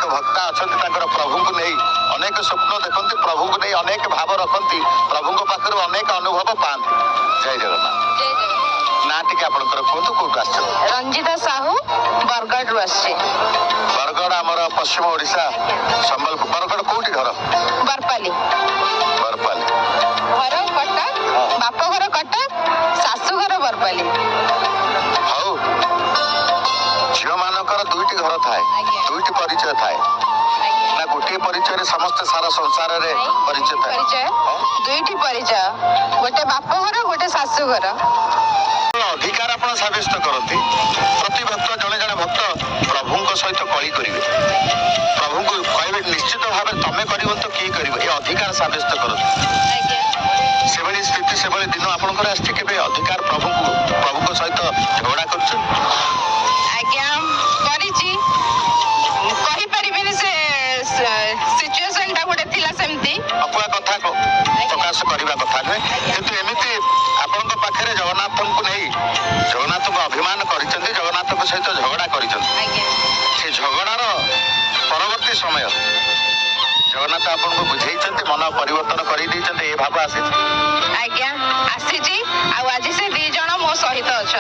भक्ता अच्छा प्रभु को नहीं अनेक स्वप्न देखते प्रभु को नहीं अनेक भाव रखती प्रभु पाखर अनेक अनुभव पाते। जय जगन्नाथ। ना टी आपंकर कहतु कौट आस रंजिता साहू बरगढ़ आसी। बरगढ़ आमर पश्चिम ओडिशा संबलपुर। बरगढ़ कौटी घर? बरपाली। बरपाली घर कटक, बाप घर कटक, शाशु घर बरपाली। हौ झील मानकर दुईटी घर थाए, दुईटी परिचय थाए ना गोटे परिचय समस्त सारा संसार रे परिचय थाए? दुईटी परिचय, गोटे बाप घर गोटे शाशु घर। अधिकार आप सब्यस्त करती प्रति भक्त जड़े जड़े भक्त प्रभु सहित कली करेंगे प्रभु को कहे निश्चित भाव तुम कर तो किए कर अधिकार सब्यस्त कर से स्थिति से दिन आपंकर आके अधिकार प्रभु सहित झगड़ा कर कथा प्रकाश करने कथा नुहे कितु एमती आपण पाखे जगन्नाथ को नहीं जगन्नाथ को अभिमान कर जगन्नाथ सहित झगड़ा कर झगड़ार परवर्ती समय जगन्नाथ आपको बुझे मन परिवर्तन कर भाव आसी आज्ञा आसी आज से 2 जन मो सहित अच्छा।